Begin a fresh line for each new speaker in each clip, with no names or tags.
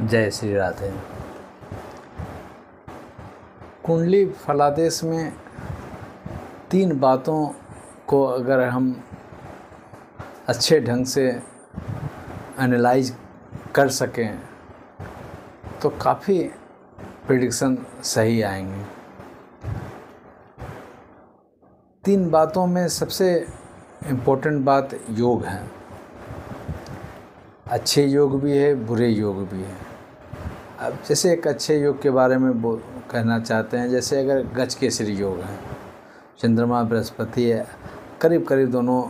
जय श्री राधे। कुंडली फलादेश में 3 बातों को अगर हम अच्छे ढंग से एनालाइज कर सकें तो काफ़ी प्रेडिक्शन सही आएंगे। 3 बातों में सबसे इम्पोर्टेंट बात योग है। अच्छे योग भी है, बुरे योग भी है। अब जैसे एक अच्छे योग के बारे में कहना चाहते हैं, जैसे अगर गज केसरी योग है, चंद्रमा बृहस्पति है, करीब करीब दोनों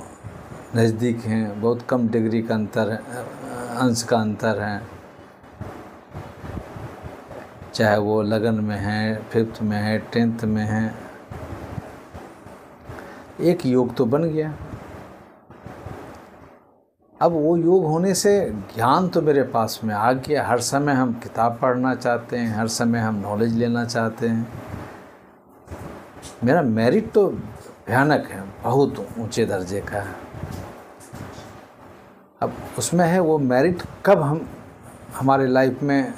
नज़दीक हैं, बहुत कम डिग्री का अंतर है, अंश का अंतर है, चाहे वो लगन में है, 5th में है, 10th में है, एक योग तो बन गया। अब वो योग होने से ज्ञान तो मेरे पास में आ गया। हर समय हम किताब पढ़ना चाहते हैं, हर समय हम नॉलेज लेना चाहते हैं। मेरा मेरिट तो भयानक है, बहुत ऊंचे दर्जे का है। अब उसमें है वो मेरिट कब हम हमारे लाइफ में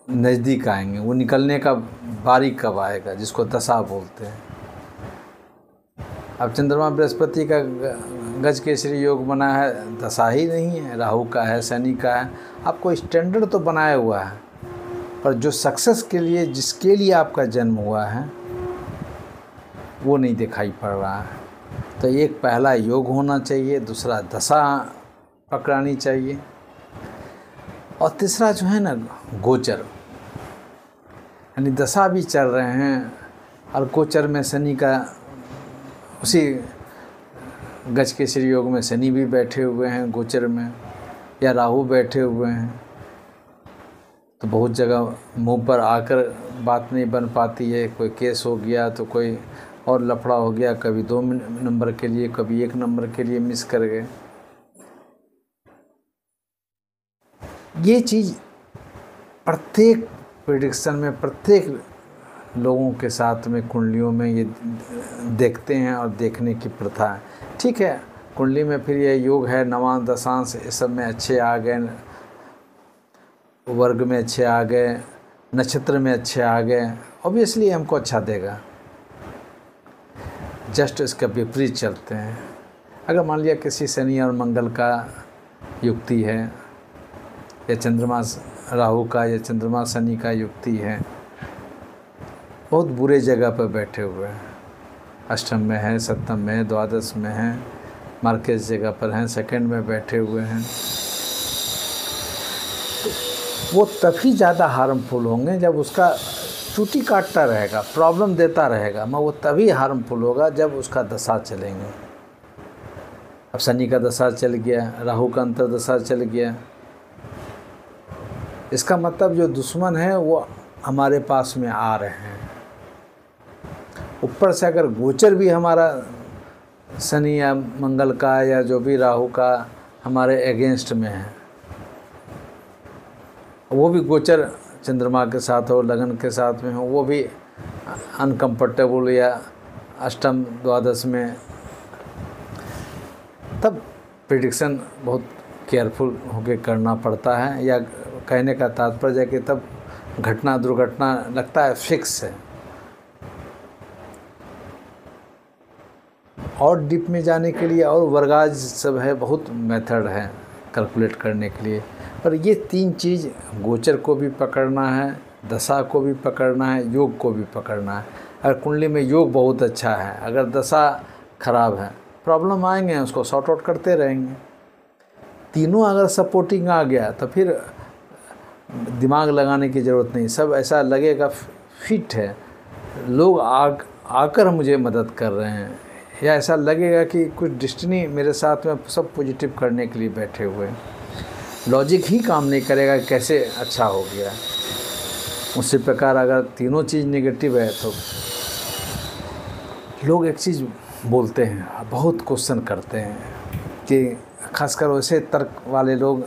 नज़दीक आएंगे, वो निकलने का बारी कब आएगा, जिसको दशा बोलते हैं। अब चंद्रमा बृहस्पति का गज केसरी योग बना है, दशा ही नहीं है, राहु का है, शनि का है। आपको स्टैंडर्ड तो बनाया हुआ है, पर जो सक्सेस के लिए जिसके लिए आपका जन्म हुआ है वो नहीं दिखाई पड़ रहा है। तो एक पहला योग होना चाहिए, दूसरा दशा पकड़ानी चाहिए, और तीसरा जो है ना गोचर, यानी दशा भी चल रहे हैं और गोचर में शनि का, उसी गज केसरी योग में शनि भी बैठे हुए हैं गोचर में, या राहु बैठे हुए हैं, तो बहुत जगह मुंह पर आकर बात नहीं बन पाती है। कोई केस हो गया तो कोई और लफड़ा हो गया, कभी 2 नंबर के लिए, कभी 1 नंबर के लिए मिस कर गए। ये चीज़ प्रत्येक प्रेडिक्शन में, प्रत्येक लोगों के साथ में, कुंडलियों में ये देखते हैं और देखने की प्रथा है। ठीक है, कुंडली में फिर ये योग है, नवां दशांश, इस सब में अच्छे आ गए, वर्ग में अच्छे आ गए, नक्षत्र में अच्छे आ गए, ऑब्वियसली हमको अच्छा देगा। जस्ट इसका विपरीत चलते हैं। अगर मान लिया किसी शनि और मंगल का युक्ति है, या चंद्रमा राहु का या चंद्रमा शनि का युक्ति है, बहुत बुरे जगह पर बैठे हुए हैं, अष्टम में है, सप्तम में है, द्वादश में है, मार्केज जगह पर हैं, सेकंड में बैठे हुए हैं, तो वो तभी ज़्यादा हार्मफुल होंगे जब उसका चूटी काटता रहेगा, प्रॉब्लम देता रहेगा, मगर वो तभी हार्मफुल होगा जब उसका दशा चलेंगे। अब शनि का दशा चल गया, राहु का अंतर दशा चल गया, इसका मतलब जो दुश्मन है वो हमारे पास में आ रहे हैं। ऊपर से अगर गोचर भी हमारा शनि या मंगल का या जो भी राहु का हमारे अगेंस्ट में है, वो भी गोचर चंद्रमा के साथ हो, लगन के साथ में हो, वो भी अनकम्फर्टेबल या अष्टम द्वादश में, तब प्रेडिक्शन बहुत केयरफुल होकर करना पड़ता है। या कहने का तात्पर्य है कि तब घटना दुर्घटना लगता है फिक्स है। और डीप में जाने के लिए और वर्गाज सब है, बहुत मेथड है कैलकुलेट करने के लिए, पर ये 3 चीज़, गोचर को भी पकड़ना है, दशा को भी पकड़ना है, योग को भी पकड़ना है। अगर कुंडली में योग बहुत अच्छा है, अगर दशा खराब है, प्रॉब्लम आएंगे, उसको सॉर्ट आउट करते रहेंगे। तीनों अगर सपोर्टिंग आ गया तो फिर दिमाग लगाने की ज़रूरत नहीं, सब ऐसा लगेगा फिट है, लोग आकर मुझे मदद कर रहे हैं, या ऐसा लगेगा कि कुछ डिस्टिनी मेरे साथ में सब पॉजिटिव करने के लिए बैठे हुए हैं। लॉजिक ही काम नहीं करेगा कैसे अच्छा हो गया। उसी प्रकार अगर तीनों चीज़ नेगेटिव है तो लोग एक चीज़ बोलते हैं, बहुत क्वेश्चन करते हैं, कि खासकर वैसे तर्क वाले लोग,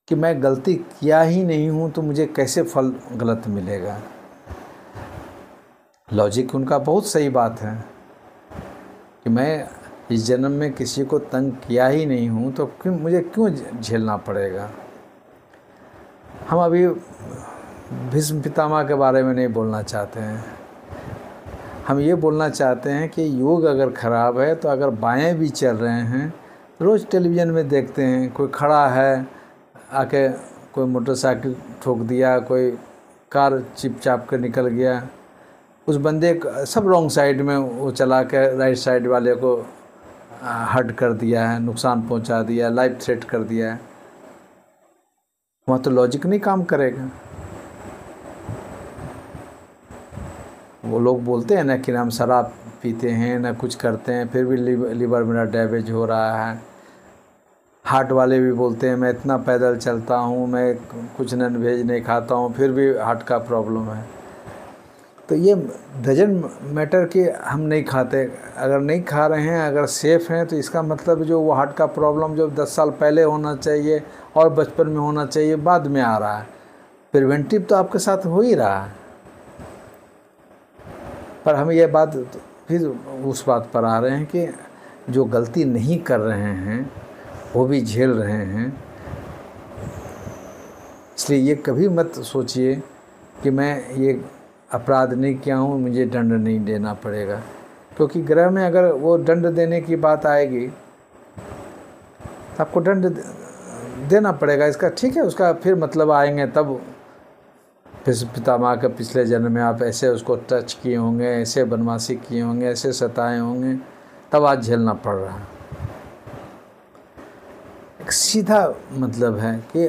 कि मैं गलती किया ही नहीं हूँ तो मुझे कैसे फल गलत मिलेगा। लॉजिक उनका बहुत सही बात है कि मैं इस जन्म में किसी को तंग किया ही नहीं हूँ तो मुझे क्यों झेलना पड़ेगा। हम अभी भीष्म पितामह के बारे में नहीं बोलना चाहते हैं। हम ये बोलना चाहते हैं कि योग अगर ख़राब है तो अगर बाएं भी चल रहे हैं, रोज़ टेलीविज़न में देखते हैं कोई खड़ा है आके कोई मोटरसाइकिल ठोक दिया, कोई कार चिप चाप कर निकल गया, उस बंदे सब रॉन्ग साइड में वो चला के राइट साइड वाले को हर्ट कर दिया है, नुकसान पहुंचा दिया, लाइफ थ्रेट कर दिया है। वहाँ तो लॉजिक नहीं काम करेगा। वो लोग बोलते हैं ना कि हम शराब पीते हैं ना कुछ करते हैं, फिर भी लीवर मेरा डैमेज हो रहा है। हार्ट वाले भी बोलते हैं मैं इतना पैदल चलता हूँ, मैं कुछ नॉन वेज नहीं खाता हूँ, फिर भी हार्ट का प्रॉब्लम है। तो ये डजंट मैटर कि हम नहीं खाते, अगर नहीं खा रहे हैं, अगर सेफ़ हैं, तो इसका मतलब जो वो हार्ट का प्रॉब्लम जो 10 साल पहले होना चाहिए और बचपन में होना चाहिए बाद में आ रहा है। प्रिवेंटिव तो आपके साथ हो ही रहा है। पर हम ये बात फिर उस बात पर आ रहे हैं कि जो गलती नहीं कर रहे हैं वो भी झेल रहे हैं। इसलिए ये कभी मत सोचिए कि मैं ये अपराध नहीं किया हूँ, मुझे दंड नहीं देना पड़ेगा, क्योंकि ग्रह में अगर वो दंड देने की बात आएगी तो आपको दंड देना पड़ेगा। इसका ठीक है, उसका फिर मतलब आएंगे तब फिर पितामह के पिछले जन्म में आप ऐसे उसको टच किए होंगे, ऐसे बदमाशी किए होंगे, ऐसे सताए होंगे, तब आज झेलना पड़ रहा है। एक सीधा मतलब है कि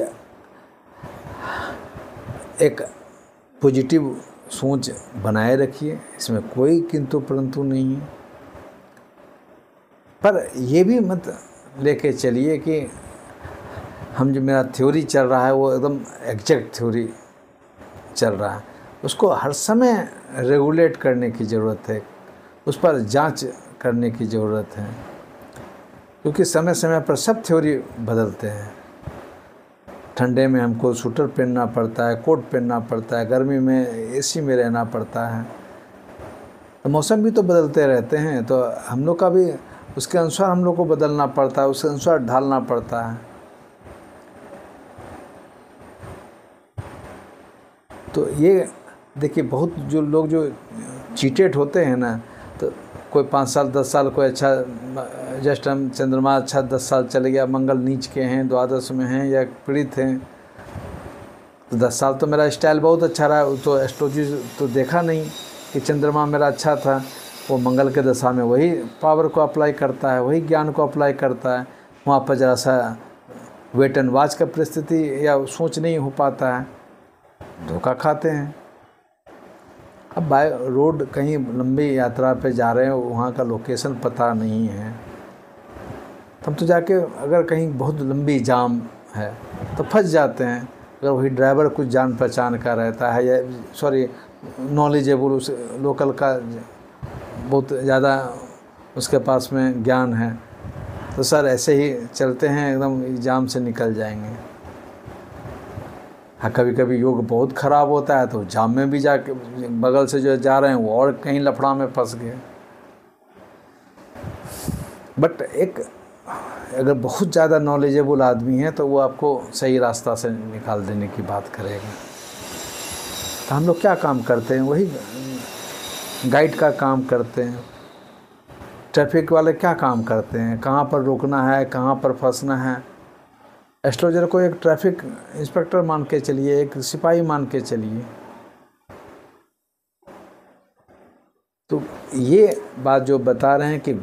एक पॉजिटिव सोच बनाए रखिए, इसमें कोई किंतु परंतु नहीं है। पर ये भी मत लेके चलिए कि हम जो मेरा थ्योरी चल रहा है वो एकदम एग्जैक्ट थ्योरी चल रहा है, उसको हर समय रेगुलेट करने की ज़रूरत है, उस पर जांच करने की ज़रूरत है, क्योंकि समय समय पर सब थ्योरी बदलते हैं। ठंडे में हमको स्वेटर पहनना पड़ता है, कोट पहनना पड़ता है, गर्मी में एसी में रहना पड़ता है, तो मौसम भी तो बदलते रहते हैं, तो हम लोग का भी उसके अनुसार हम लोग को बदलना पड़ता है, उसके अनुसार ढालना पड़ता है। तो ये देखिए बहुत जो लोग जो चीटेड होते हैं ना, तो कोई 5 साल 10 साल कोई अच्छा जस्ट हम चंद्रमा अच्छा 10 साल चले गया, मंगल नीच के हैं, द्वादश में हैं या पीड़ित हैं, तो 10 साल तो मेरा स्टाइल बहुत अच्छा रहा। तो एस्ट्रोलॉजी तो देखा नहीं कि चंद्रमा मेरा अच्छा था, वो मंगल के दशा में वही पावर को अप्लाई करता है, वही ज्ञान को अप्लाई करता है। वहाँ पर ज़रा सा वेट एंड वॉच का परिस्थिति या सोच नहीं हो पाता है, धोखा खाते हैं। अब बाय रोड कहीं लंबी यात्रा पे जा रहे हैं, वहाँ का लोकेशन पता नहीं है, तब तो जाके अगर कहीं बहुत लंबी जाम है तो फंस जाते हैं। अगर वही ड्राइवर कुछ जान पहचान का रहता है या नॉलेजेबल उस लोकल का बहुत ज़्यादा उसके पास में ज्ञान है, तो सर ऐसे ही चलते हैं, एकदम जाम से निकल जाएंगे। हाँ, कभी कभी योग बहुत ख़राब होता है तो जाम में भी जाके बगल से जो जा रहे हैं वो और कहीं लफड़ा में फंस गए। बट एक अगर बहुत ज़्यादा नॉलेजेबल आदमी है तो वो आपको सही रास्ता से निकाल देने की बात करेगा। तो हम लोग क्या काम करते हैं, वही गाइड का काम करते हैं। ट्रैफिक वाले क्या काम करते हैं, कहाँ पर रोकना है, कहाँ पर फंसना है। एस्ट्रोलॉजर को एक ट्रैफिक इंस्पेक्टर मान के चलिए, एक सिपाही मान के चलिए। तो ये बात जो बता रहे हैं कि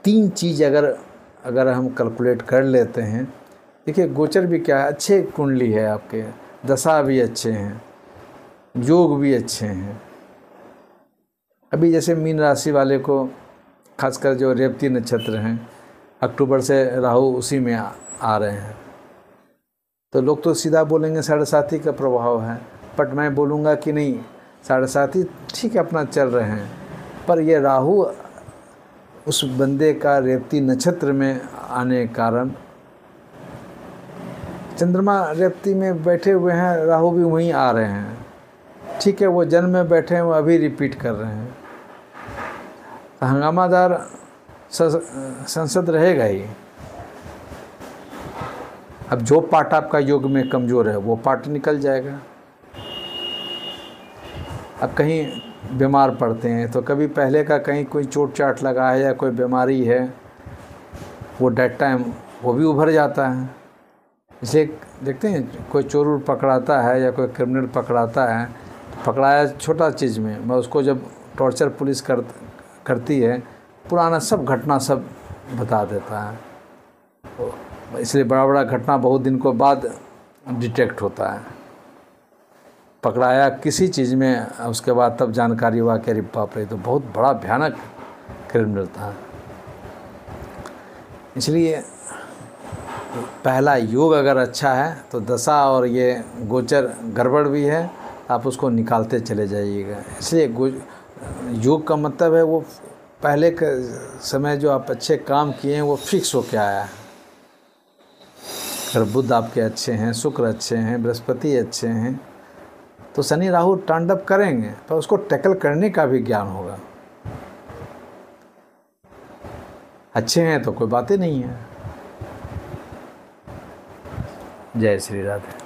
3 चीज़ अगर हम कैलकुलेट कर लेते हैं, देखिए गोचर भी क्या है, अच्छे कुंडली है आपके, दशा भी अच्छे हैं, योग भी अच्छे हैं। अभी जैसे मीन राशि वाले को खासकर जो रेवती नक्षत्र हैं, अक्टूबर से राहु उसी में आ रहे हैं, तो लोग तो सीधा बोलेंगे 7.5 का प्रभाव है। बट मैं बोलूँगा कि नहीं, 7.5 ठीक है अपना चल रहे हैं, पर ये राहु उस बंदे का रेवती नक्षत्र में आने के कारण, चंद्रमा रेवती में बैठे हुए हैं, राहु भी वहीं आ रहे हैं, ठीक है वो जन्म में बैठे हैं, वो अभी रिपीट कर रहे हैं, हंगामादार संसद रहेगा ही। अब जो पार्ट आपका योग में कमज़ोर है वो पार्ट निकल जाएगा। अब कहीं बीमार पड़ते हैं तो कभी पहले का कहीं कोई चोट चाट लगा है या कोई बीमारी है, वो डेट टाइम वो भी उभर जाता है। इसलिए देखते हैं कोई चोर उर पकड़ाता है या कोई क्रिमिनल पकड़ाता है, तो पकड़ाया छोटा चीज़ में, मैं उसको जब टॉर्चर पुलिस करती है पुराना सब घटना सब बता देता है। तो इसलिए बड़ा बड़ा घटना बहुत दिन को बाद डिटेक्ट होता है। पकड़ाया किसी चीज़ में, उसके बाद तब जानकारी हुआ कि अरे बाप रे तो बहुत बड़ा भयानक क्रिमिनल था। इसलिए पहला योग अगर अच्छा है तो दशा और ये गोचर गड़बड़ भी है, आप उसको निकालते चले जाइएगा। इसलिए योग का मतलब है वो पहले के समय जो आप अच्छे काम किए हैं वो फिक्स हो के आया है। अगर बुध आपके अच्छे हैं, शुक्र अच्छे हैं, बृहस्पति अच्छे हैं, तो शनि राहु तांडव करेंगे, पर उसको टैकल करने का भी ज्ञान होगा। अच्छे हैं तो कोई बात ही नहीं है। जय श्री राधे।